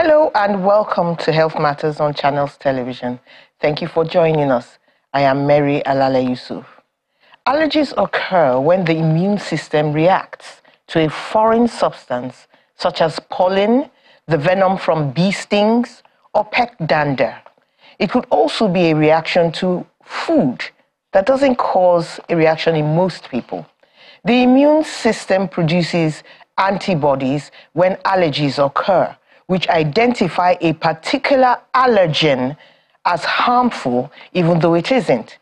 Hello and welcome to Health Matters on Channels Television. Thank you for joining us. I am Mary Alale Yusuf. Allergies occur when the immune system reacts to a foreign substance such as pollen, the venom from bee stings, or pet dander. It could also be a reaction to food that doesn't cause a reaction in most people. The immune system produces antibodies when allergies occur, which identify a particular allergen as harmful, even though it isn't.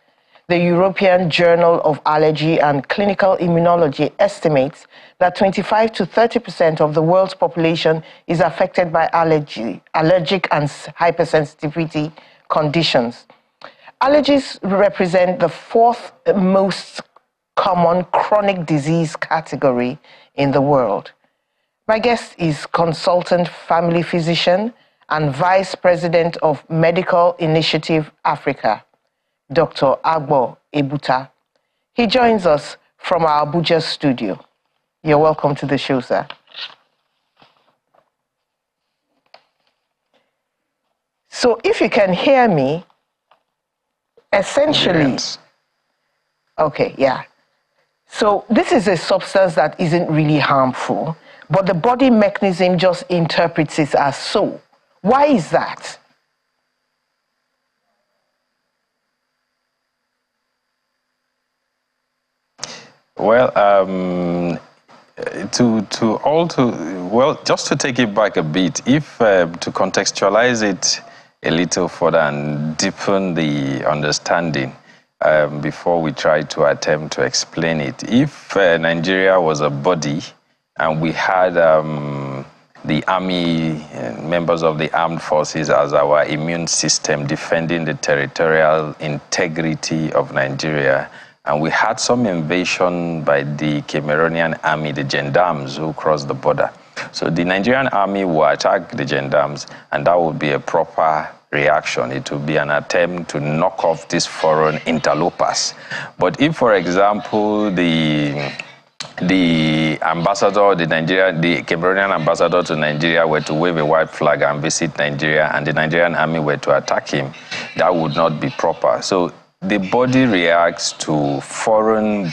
The European Journal of Allergy and Clinical Immunology estimates that 25 to 30% of the world's population is affected by allergic and hypersensitivity conditions. Allergies represent the fourth most common chronic disease category in the world. My guest is consultant family physician and vice president of Medical Initiative Africa, Dr. Agbo Ebuta. He joins us from our Abuja studio. You're welcome to the show, sir. So if you can hear me, essentially... Yes. Okay, yeah. So this is a substance that isn't really harmful, but the body mechanism just interprets it as so. Why is that? Well, just to take it back a bit, if to contextualize it a little further and deepen the understanding before we try to attempt to explain it, if Nigeria was a body and we had the army, members of the armed forces as our immune system defending the territorial integrity of Nigeria, and we had some invasion by the Cameroonian army, the gendarmes who crossed the border. So the Nigerian army will attack the gendarmes, and that would be a proper reaction. It would be an attempt to knock off these foreign interlopers. But if, for example, the ambassador, the Cameroonian ambassador to Nigeria were to wave a white flag and visit Nigeria, and the Nigerian army were to attack him, that would not be proper. So the body reacts to foreign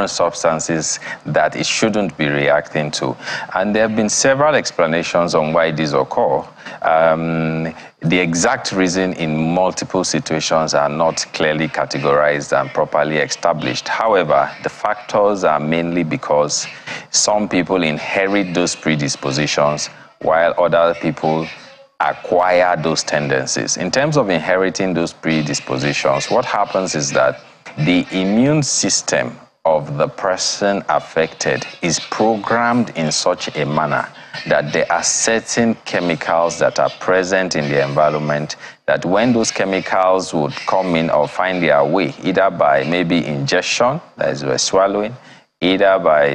substances that it shouldn't be reacting to. And there have been several explanations on why these occur. The exact reason in multiple situations are not clearly categorized and properly established. However, the factors are mainly because some people inherit those predispositions while other people acquire those tendencies. In terms of inheriting those predispositions, what happens is that the immune system of the person affected is programmed in such a manner that there are certain chemicals that are present in the environment that when those chemicals would come in or find their way, either by maybe ingestion, that is by swallowing, either by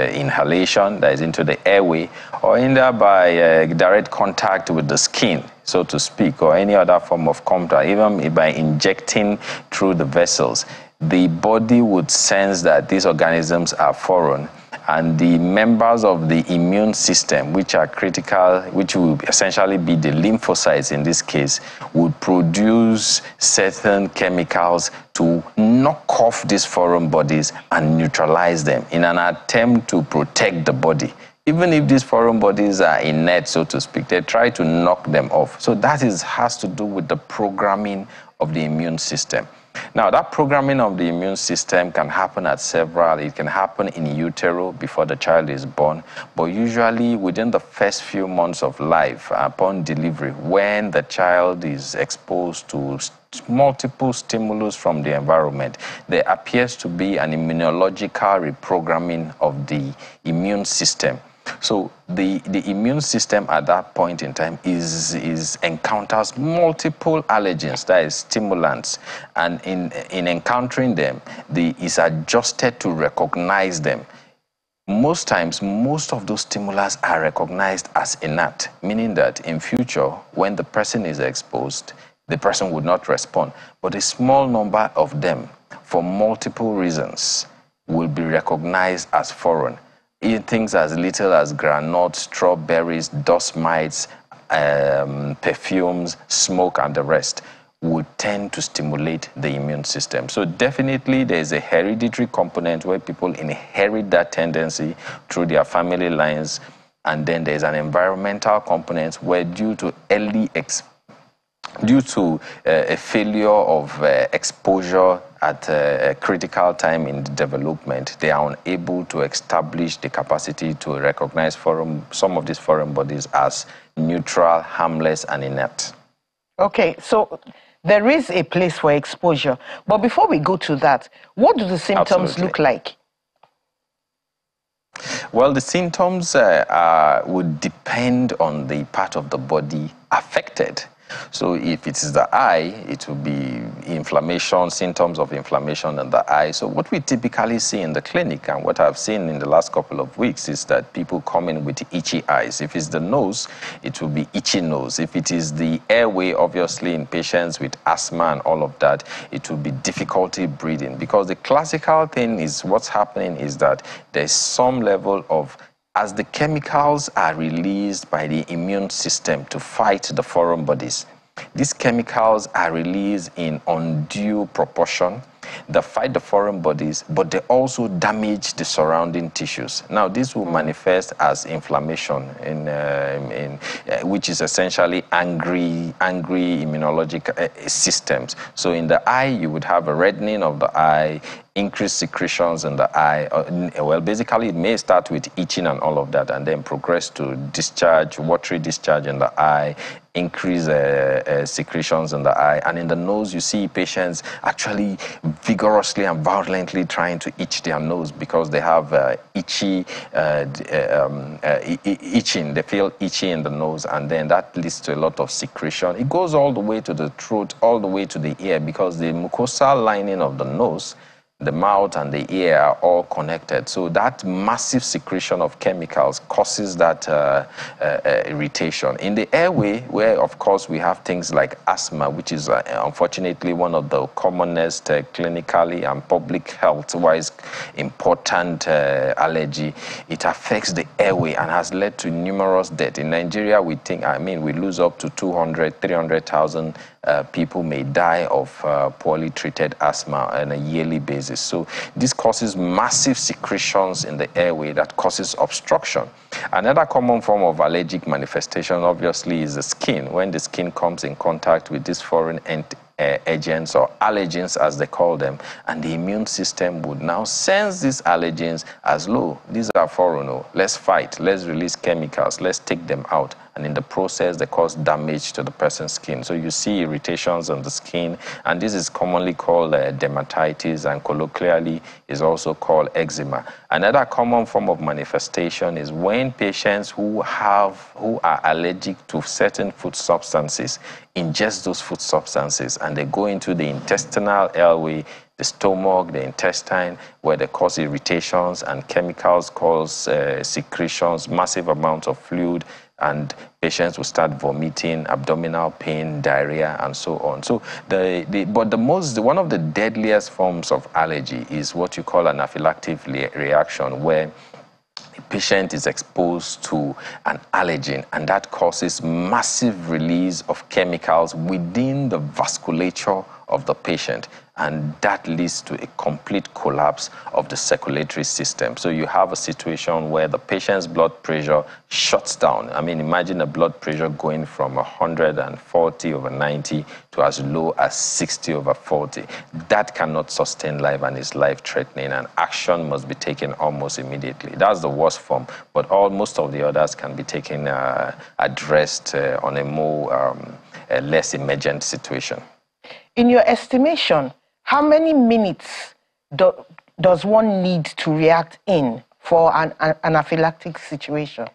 inhalation, that is into the airway, or either by direct contact with the skin, so to speak, or any other form of contact, even by injecting through the vessels, the body would sense that these organisms are foreign, and the members of the immune system, which are critical, which will essentially be the lymphocytes in this case, would produce certain chemicals to knock off these foreign bodies and neutralize them in an attempt to protect the body. Even if these foreign bodies are inert, so to speak, they try to knock them off. So that has to do with the programming of the immune system. Now, that programming of the immune system can happen at several. It can happen in utero before the child is born, but usually within the first few months of life, upon delivery, when the child is exposed to multiple stimulus from the environment, there appears to be an immunological reprogramming of the immune system. So the immune system at that point in time encounters multiple allergens, that is stimulants, and in encountering them, is adjusted to recognize them. Most times, most of those stimulants are recognized as inert, meaning that in future, when the person is exposed, the person would not respond. But a small number of them, for multiple reasons, will be recognized as foreign. eating things as little as granules, strawberries, dust mites, perfumes, smoke, and the rest would tend to stimulate the immune system. So definitely there's a hereditary component where people inherit that tendency through their family lines, and then there's an environmental component where due to a failure of exposure at a critical time in development, they are unable to establish the capacity to recognize some of these foreign bodies as neutral, harmless, and inert. Okay, so there is a place for exposure. But before we go to that, what do the symptoms look like? Well, the symptoms would depend on the part of the body affected. So if it is the eye, it will be inflammation, symptoms of inflammation in the eye. So what we typically see in the clinic, and what I've seen in the last couple of weeks, is that people come in with itchy eyes. If it's the nose, it will be itchy nose. If it is the airway, obviously in patients with asthma and all of that, it will be difficulty breathing. Because the classical thing is what's happening is that there's some level of, as the chemicals are released by the immune system to fight the foreign bodies, these chemicals are released in undue proportion. They fight the foreign bodies, but they also damage the surrounding tissues. Now, this will manifest as inflammation, which is essentially angry immunologic systems. So in the eye, you would have a reddening of the eye, increased secretions in the eye. Well, basically, it may start with itching and all of that, and then progress to discharge, watery discharge in the eye, increase secretions in the eye. And in the nose, you see patients actually vigorously and violently trying to itch their nose because they have itching. They feel itchy in the nose, and then that leads to a lot of secretion. It goes all the way to the throat, all the way to the ear, because the mucosal lining of the nose, the mouth and the ear are all connected. So that massive secretion of chemicals causes that irritation. In the airway, where of course we have things like asthma, which is unfortunately one of the commonest clinically and public health-wise important allergy, it affects the airway and has led to numerous deaths. In Nigeria, we lose up to 200, 300,000 people may die of poorly treated asthma on a yearly basis. So this causes massive secretions in the airway that causes obstruction. Another common form of allergic manifestation, obviously, is the skin. When the skin comes in contact with these foreign agents, or allergens as they call them, and the immune system would now sense these allergens as low. These are foreign. Let's fight. Let's release chemicals. Let's take them out. And in the process, they cause damage to the person's skin. So you see irritations on the skin, and this is commonly called dermatitis, and colloquially is also called eczema. Another common form of manifestation is when patients who are allergic to certain food substances ingest those food substances, and they go into the intestinal airway, the stomach, the intestine, where they cause irritations, and chemicals cause secretions, massive amounts of fluid, and patients will start vomiting, abdominal pain, diarrhea, and so on. So, one of the deadliest forms of allergy is what you call an anaphylactic reaction, where the patient is exposed to an allergen, and that causes massive release of chemicals within the vasculature of the patient, and that leads to a complete collapse of the circulatory system. So you have a situation where the patient's blood pressure shuts down. I mean, imagine a blood pressure going from 140/90 to as low as 60/40. That cannot sustain life and is life-threatening, and action must be taken almost immediately. That's the worst form, but most of the others can be taken, addressed on a more less emergent situation. In your estimation, how many minutes does one need to react in for an anaphylactic situation?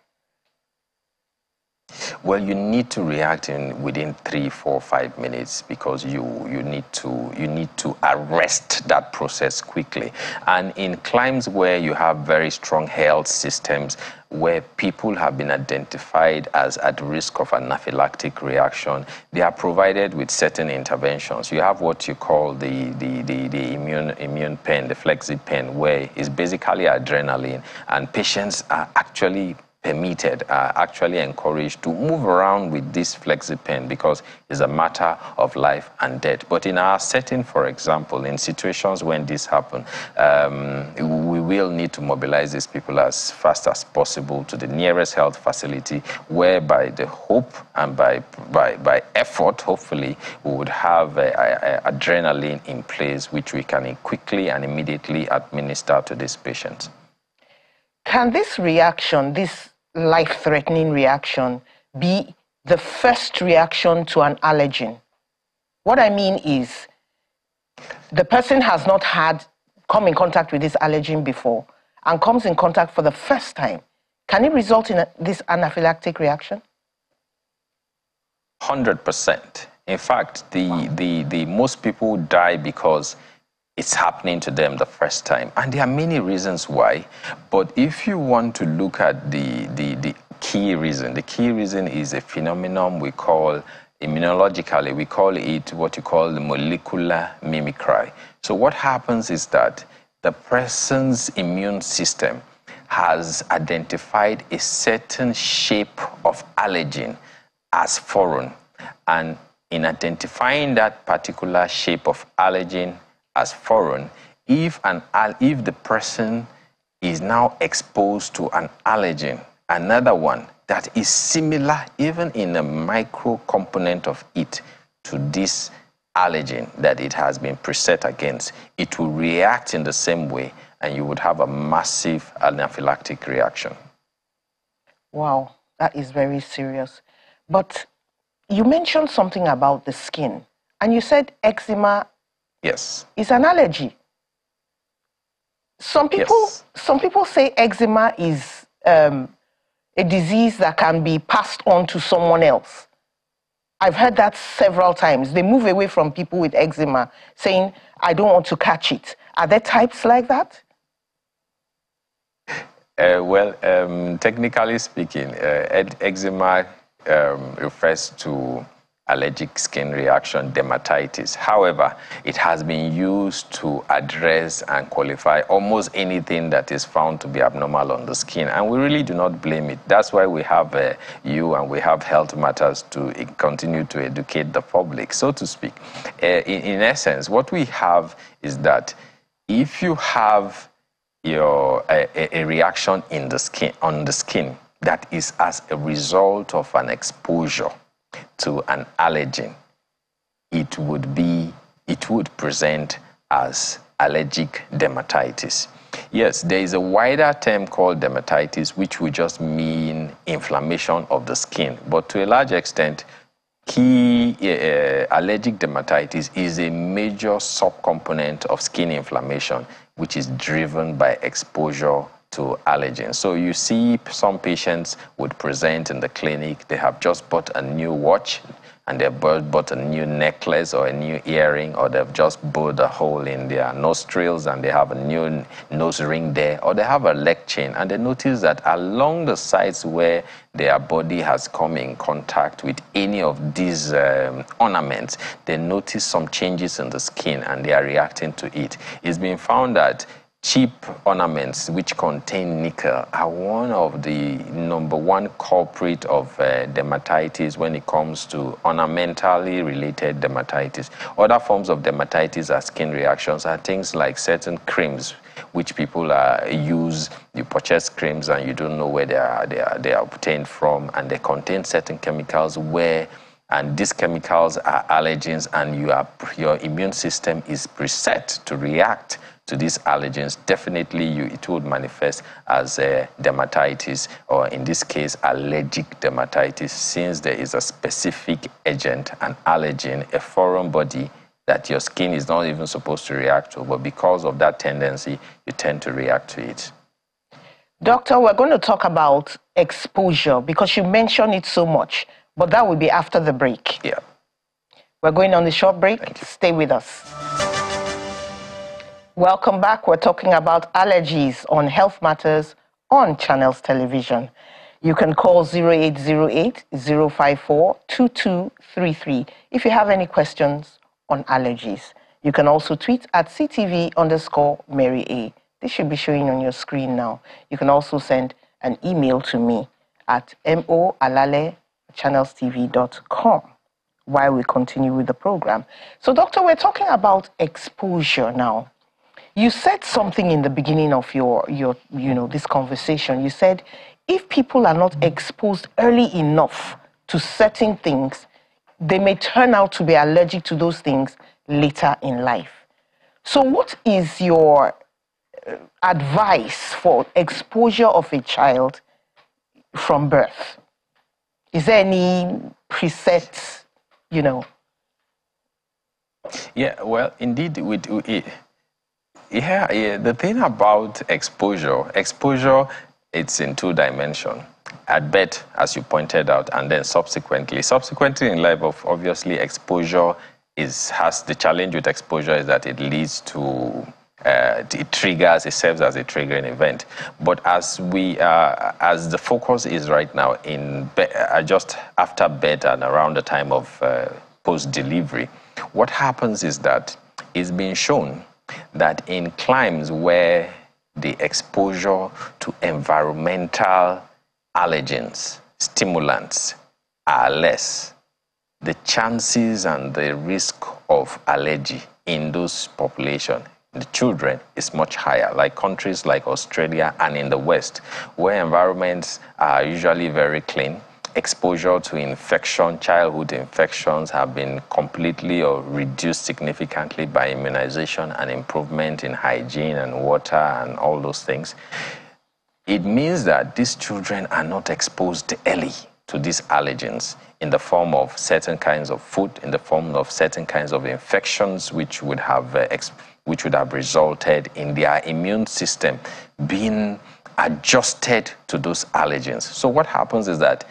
Well, you need to react within 3, 4, 5 minutes because you need to arrest that process quickly. And in climes where you have very strong health systems, where people have been identified as at risk of anaphylactic reaction, they are provided with certain interventions. You have what you call the immune pen, the flexi pen, where it's basically adrenaline, and patients are actually permitted, are actually encouraged to move around with this FlexiPen because it's a matter of life and death. But in our setting, for example, in situations when this happens, we will need to mobilize these people as fast as possible to the nearest health facility, where by the hope and by effort, hopefully, we would have adrenaline in place, which we can quickly and immediately administer to these patients. Can this reaction, this life-threatening reaction, be the first reaction to an allergen? What I mean is, the person has not come in contact with this allergen before and comes in contact for the first time. Can it result in this anaphylactic reaction? 100%. In fact, the most people die because it's happening to them the first time. And there are many reasons why. But if you want to look at the key reason, the key reason is a phenomenon we call, immunologically, we call it what you call the molecular mimicry. So what happens is that the person's immune system has identified a certain shape of allergen as foreign. And in identifying that particular shape of allergen as foreign, if the person is now exposed to an allergen, another one that is similar, even in a micro component of it, to this allergen that it has been preset against, it will react in the same way, and you would have a massive anaphylactic reaction. Wow, that is very serious. But you mentioned something about the skin, and you said eczema. Yes. It's an allergy. Some people say eczema is a disease that can be passed on to someone else. I've heard that several times. They move away from people with eczema, saying, I don't want to catch it. Are there types like that? Technically speaking, eczema refers to allergic skin reaction, dermatitis. However, it has been used to address and qualify almost anything that is found to be abnormal on the skin, and we really do not blame it. That's why we have you and we have Health Matters to continue to educate the public, so to speak. In essence, what we have is that if you have a reaction on the skin that is as a result of an exposure to an allergen, it would present as allergic dermatitis. Yes, there is a wider term called dermatitis, which would just mean inflammation of the skin. But to a large extent, allergic dermatitis is a major subcomponent of skin inflammation, which is driven by exposure to allergens. So you see some patients would present in the clinic, they have just bought a new watch, and they've bought a new necklace or a new earring, or they've just bored a hole in their nostrils and they have a new nose ring there, or they have a leg chain, and they notice that along the sides where their body has come in contact with any of these ornaments, they notice some changes in the skin and they are reacting to it. It's been found that cheap ornaments which contain nickel are one of the #1 culprit of dermatitis when it comes to ornamentally related dermatitis. Other forms of dermatitis as skin reactions are things like certain creams which people use. You purchase creams and you don't know where they are obtained from, and they contain certain chemicals and these chemicals are allergens, and your immune system is preset to react to these allergens. Definitely it would manifest as a dermatitis, or in this case allergic dermatitis, since there is a specific agent, an allergen, a foreign body that your skin is not even supposed to react to, but because of that tendency you tend to react to it. Doctor, we're going to talk about exposure because you mentioned it so much, but that will be after the break. Yeah. We're going on the short break. Stay with us. Welcome back. We're talking about allergies on Health Matters on Channels Television. You can call 0808-054-2233 if you have any questions on allergies. You can also tweet at CTV_Mary A. This should be showing on your screen now. You can also send an email to me at moalale@channelstv.com while we continue with the program. So, Doctor, we're talking about exposure now. You said something in the beginning of your this conversation. You said if people are not exposed early enough to certain things, they may turn out to be allergic to those things later in life. So what is your advice for exposure of a child from birth? Is there any preset, Yeah, well, indeed, the thing about exposure, it's in two dimensions. At birth, as you pointed out, and then subsequently in life, obviously, exposure has the challenge with exposure is that it leads to it serves as a triggering event. But as the focus is right now just after birth and around the time of post-delivery, what happens is that it's been shown that in climes where the exposure to environmental allergens, stimulants, are less, the chances and the risk of allergy in those populations, the children, is much higher. Like countries like Australia and in the West, where environments are usually very clean, exposure to childhood infections have been completely or reduced significantly by immunization and improvement in hygiene and water and all those things. It means that these children are not exposed early to these allergens in the form of certain kinds of food, in the form of certain kinds of infections, which would have resulted in their immune system being adjusted to those allergens. So what happens is that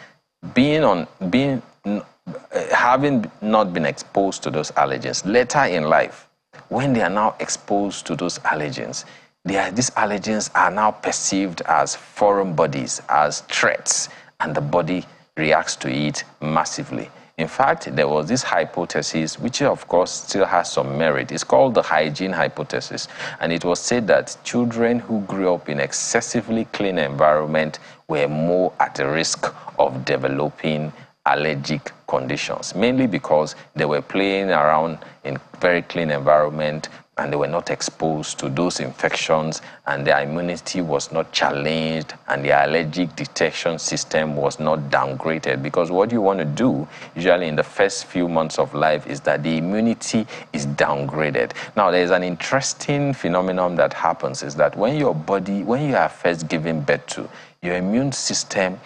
having not been exposed to those allergens later in life, when they are now exposed to those allergens, these allergens are now perceived as foreign bodies, as threats, and the body reacts to it massively. In fact, there was this hypothesis, which of course still has some merit. It's called the hygiene hypothesis. And it was said that children who grew up in excessively clean environment were more at the risk of developing allergic conditions, mainly because they were playing around in very clean environment and they were not exposed to those infections, and their immunity was not challenged, and their allergic detection system was not downgraded. Because what you want to do usually in the first few months of life is that the immunity is downgraded. Now, there's an interesting phenomenon that happens, is that when you are first given birth to, your immune system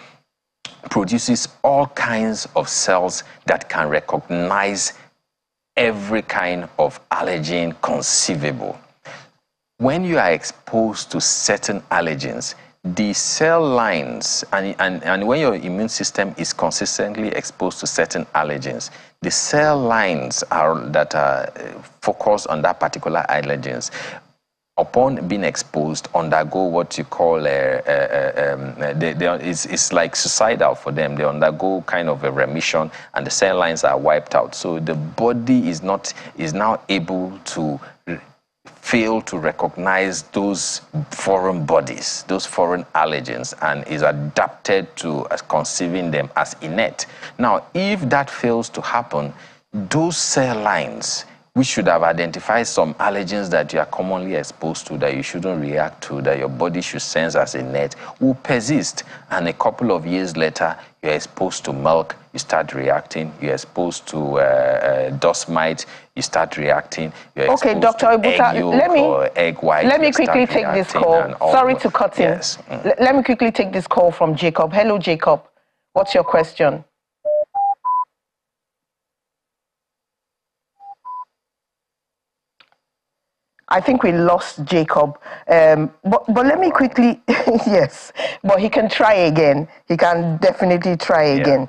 produces all kinds of cells that can recognize every kind of allergen conceivable. When you are exposed to certain allergens, the cell lines, and when your immune system is consistently exposed to certain allergens, the cell lines that are focused on that particular allergens, upon being exposed, undergo what you call it's like suicidal for them. They undergo kind of a remission, and the cell lines are wiped out. So the body is now able to fail to recognize those foreign bodies, those foreign allergens, and is adapted to conceiving them as innate. Now, if that fails to happen, those cell lines, we should have identified some allergens that you are commonly exposed to, that you shouldn't react to, that your body should sense as innate, will persist. And a couple of years later, you're exposed to milk, you start reacting. You're exposed to dust mite, you start reacting. You're okay, Dr. Ibuta, egg white. Let me quickly take this call. Sorry to cut in. Yes. Let me quickly take this call from Jacob. Hello, Jacob. What's your question? I think we lost Jacob. But let me quickly, yes, but he can try again. He can definitely try again.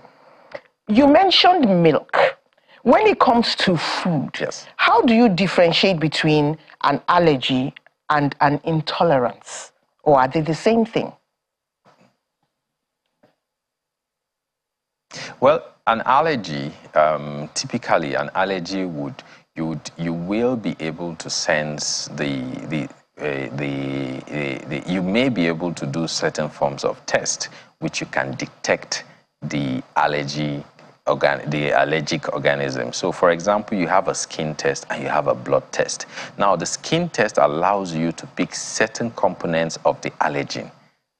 You mentioned milk. When it comes to food, Yes. how do you differentiate between an allergy and an intolerance? Or are they the same thing? Well, an allergy, typically an allergy you will be able to sense you may be able to do certain forms of test which you can detect the allergic organism. So for example, you have a skin test and you have a blood test. Now the skin test allows you to pick certain components of the allergen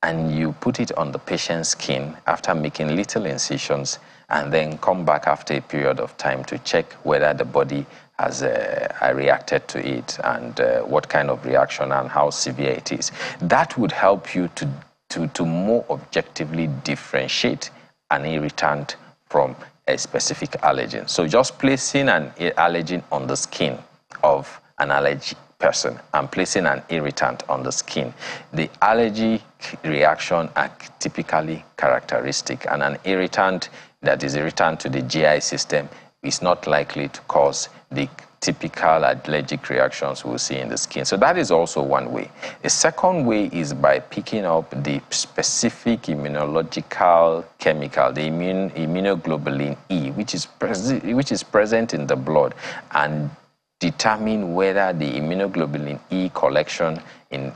and you put it on the patient's skin after making little incisions and then come back after a period of time to check whether the body has reacted to it and what kind of reaction and how severe it is. That would help you to more objectively differentiate an irritant from a specific allergen. So just placing an allergen on the skin of an allergy person and placing an irritant on the skin, the allergy reaction are typically characteristic, and an irritant that is irritant to the GI system is not likely to cause the typical allergic reactions we'll see in the skin. So that is also one way. A second way is by picking up the specific immunological chemical, the immunoglobulin E, which is present in the blood, and determine whether the immunoglobulin E collection in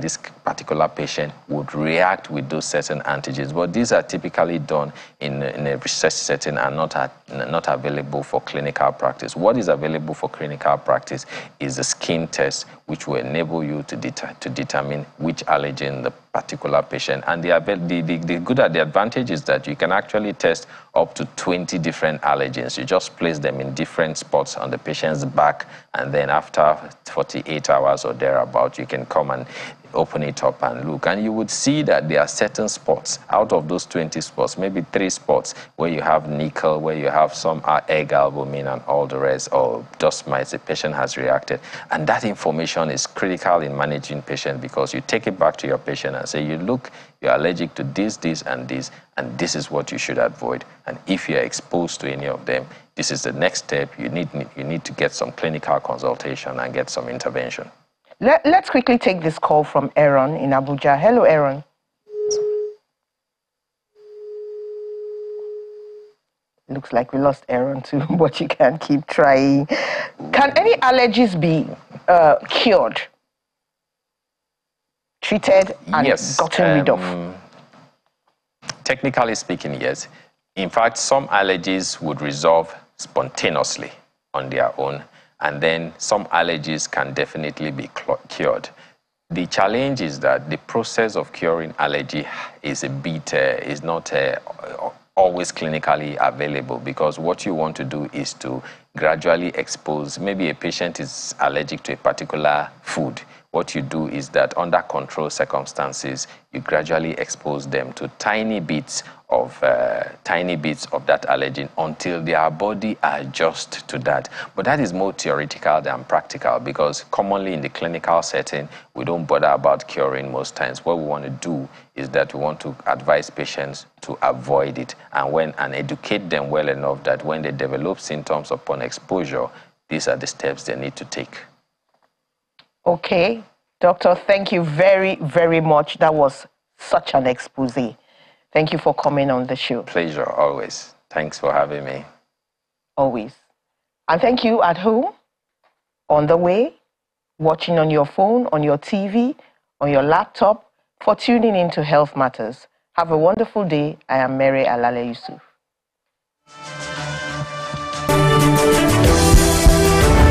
this particular patient would react with those certain antigens. But these are typically done in a research setting and not available for clinical practice. What is available for clinical practice is a skin test, which will enable you to determine which allergen the particular patient. And the advantage is that you can actually test up to 20 different allergens. You just place them in different spots on the patient's back, and then after 48 hours or thereabout, you can come and open it up and look. And you would see that there are certain spots out of those 20 spots, maybe 3 spots where you have nickel, where you have some egg albumin and all the rest, or dust mites, the patient has reacted. And that information is critical in managing patient, because you take it back to your patient and say, you look, you're allergic to this, and this is what you should avoid. And if you're exposed to any of them, this is the next step. You need to get some clinical consultation and get some intervention. Let's quickly take this call from Aaron in Abuja. Hello, Aaron. Looks like we lost Aaron too, but you can keep trying. Can any allergies be cured, treated, and gotten rid of? Technically speaking, yes. In fact, some allergies would resolve spontaneously on their own, and then some allergies can definitely be cured. The challenge is that the process of curing allergy is not always clinically available, because what you want to do is to gradually expose. Maybe a patient is allergic to a particular food. What you do is that under controlled circumstances, you gradually expose them to tiny bits of that allergen until their body adjusts to that. But that is more theoretical than practical, because commonly in the clinical setting, we don't bother about curing most times. What we want to do is that we want to advise patients to avoid it and educate them well enough that when they develop symptoms upon exposure, these are the steps they need to take. Okay, Doctor, thank you very, very much. That was such an expose. Thank you for coming on the show. Pleasure, always. Thanks for having me. Always. And thank you at home, on the way, watching on your phone, on your TV, on your laptop, for tuning in to Health Matters. Have a wonderful day. I am Mary Alale Yusuf.